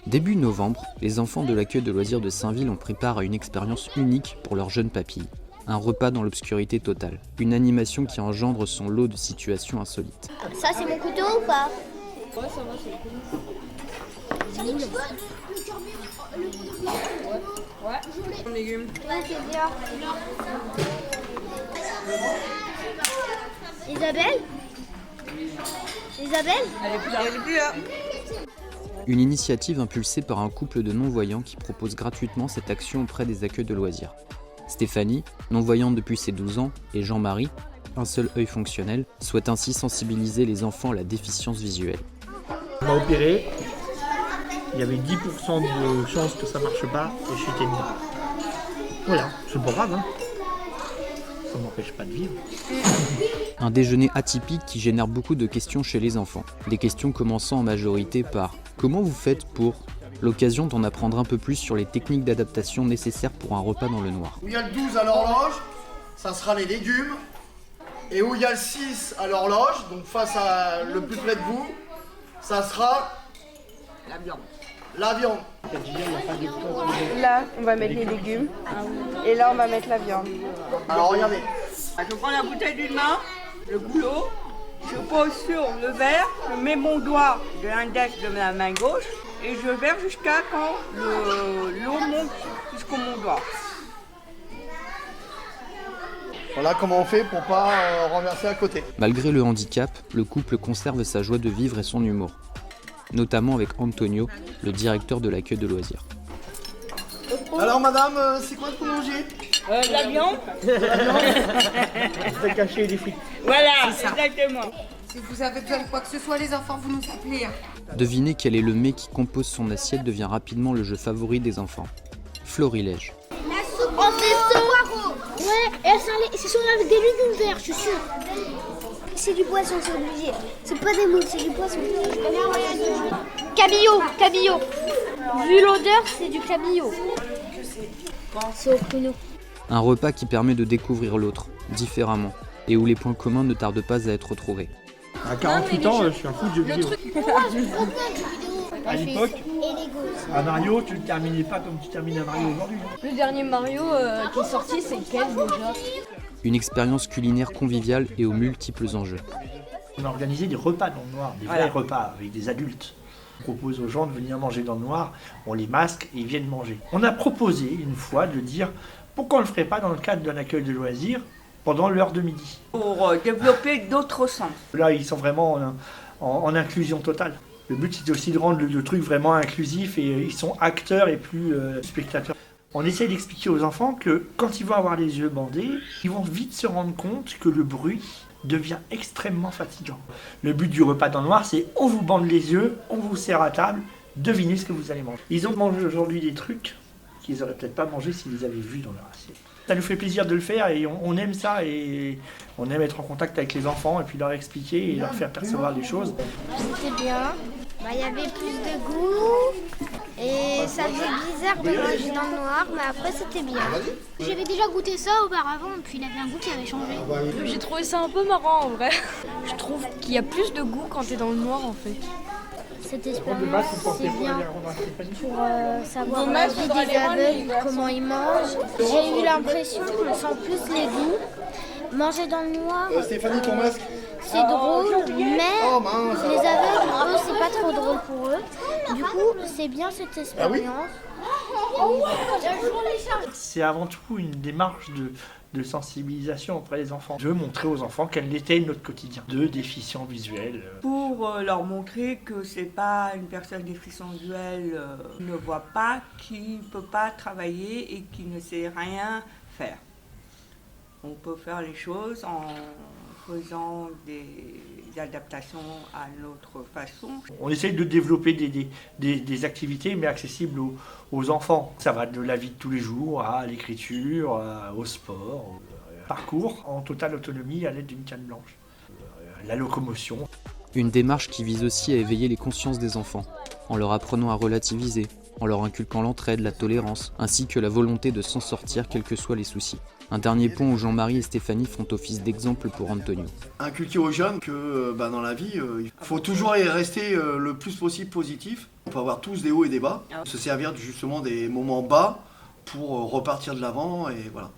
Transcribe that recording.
Début novembre, les enfants de l'accueil de loisirs de Saint-Ville ont pris part à une expérience unique pour leur jeune papille. Un repas dans l'obscurité totale. Une animation qui engendre son lot de situations insolites. Ça, c'est mon couteau ou pas? Ouais, ça va, c'est cool. Ouais. Légumes. Ouais, c'est bien. Isabelle? Elle est plus là. Une initiative impulsée par un couple de non-voyants qui propose gratuitement cette action auprès des accueils de loisirs. Stéphanie, non-voyante depuis ses 12 ans, et Jean-Marie, un seul œil fonctionnel, souhaitent ainsi sensibiliser les enfants à la déficience visuelle. On m'a opéré, il y avait 10% de chances que ça marche pas et je suis dedans. Voilà, c'est pas grave, hein. Ça m'empêche pas de vivre. Un déjeuner atypique qui génère beaucoup de questions chez les enfants. Des questions commençant en majorité par « Comment vous faites pour ?» L'occasion d'en apprendre un peu plus sur les techniques d'adaptation nécessaires pour un repas dans le noir. Où il y a le 12 à l'horloge, ça sera les légumes. Et où il y a le 6 à l'horloge, donc face à le plus près de vous, ça sera La viande. la viande. Là, on va mettre les légumes. Et là, on va mettre la viande. Alors regardez, Je prends la bouteille d'une main, le goulot, je pose sur le verre, je mets mon doigt de l'index de la main gauche et je verse jusqu'à quand l'eau monte jusqu'au mon doigt. voilà comment on fait pour pas renverser à côté. Malgré le handicap, le couple conserve sa joie de vivre et son humour. Notamment avec Antonio, le directeur de l'accueil de loisirs. Alors madame, c'est quoi pour manger? La viande. Je vais cacher les frites. Voilà, exactement. Si vous avez besoin de quoi que ce soit, les enfants, vous nous appelez. Deviner quel est le mets qui compose son assiette devient rapidement le jeu favori des enfants. Florilège. Oh, c'est poireaux. Ouais, et c'est sûr avec des légumes verts, je suis sûre. C'est du poisson, c'est obligé. C'est pas des moules, c'est du poisson. Cabillaud. Vu l'odeur, c'est du cabillaud. C'est au pruneau. Un repas qui permet de découvrir l'autre, différemment, et où les points communs ne tardent pas à être retrouvés. À 48 ans, je suis un fou de jeux vidéo. À l'époque, un Mario, tu le terminais pas comme tu termines un Mario aujourd'hui. Le dernier Mario qui est sorti, c'est lequel déjà? Une expérience culinaire conviviale et aux multiples enjeux. On a organisé des repas dans le noir, des vrais repas avec des adultes. On propose aux gens de venir manger dans le noir, on les masque et ils viennent manger. On a proposé une fois de dire pourquoi on ne le ferait pas dans le cadre d'un accueil de loisirs pendant l'heure de midi. Pour développer d'autres sens. Là, ils sont vraiment en inclusion totale. Le but, c'était aussi de rendre le truc vraiment inclusif et ils sont acteurs et plus spectateurs. On essaie d'expliquer aux enfants que quand ils vont avoir les yeux bandés, ils vont vite se rendre compte que le bruit devient extrêmement fatigant. Le but du repas dans le noir, c'est on vous bande les yeux, on vous sert à table, devinez ce que vous allez manger. Ils ont mangé aujourd'hui des trucs qu'ils n'auraient peut-être pas mangé s'ils les avaient vus dans leur assiette. Ça nous fait plaisir de le faire et on aime ça et on aime être en contact avec les enfants et puis leur expliquer et leur faire percevoir des choses. C'était bien. Il y avait plus de goût et ça faisait bizarre de manger dans le noir, mais après c'était bien. J'avais déjà goûté ça auparavant, puis il avait un goût qui avait changé. J'ai trouvé ça un peu marrant en vrai. Je trouve qu'il y a plus de goût quand t'es dans le noir en fait. Cette expérience, c'est bien pour savoir la vie des aveugles, comment ils mangent. J'ai eu l'impression qu'on sent plus les goûts. Manger dans le noir, Stéphanie, ton masque? c'est drôle, mais les aveugles, eux, c'est pas trop drôle pour eux. Du coup, c'est bien cette expérience. C'est avant tout une démarche de sensibilisation auprès des enfants. De montrer aux enfants quel était notre quotidien de déficients visuels. Pour leur montrer que c'est pas une personne déficiente visuelle qui ne voit pas, qui ne peut pas travailler et qui ne sait rien faire. On peut faire les choses en faisant des adaptations à notre façon. On essaye de développer des activités mais accessibles aux enfants. Ça va de la vie de tous les jours à l'écriture, au sport, au parcours en totale autonomie à l'aide d'une canne blanche. La locomotion. Une démarche qui vise aussi à éveiller les consciences des enfants, en leur apprenant à relativiser, en leur inculquant l'entraide, la tolérance, ainsi que la volonté de s'en sortir quels que soient les soucis. Un dernier point où Jean-Marie et Stéphanie font office d'exemple pour Antonio. Inculquer aux jeunes que dans la vie, il faut toujours rester le plus possible positif. On peut avoir tous des hauts et des bas, se servir justement des moments bas pour repartir de l'avant et voilà.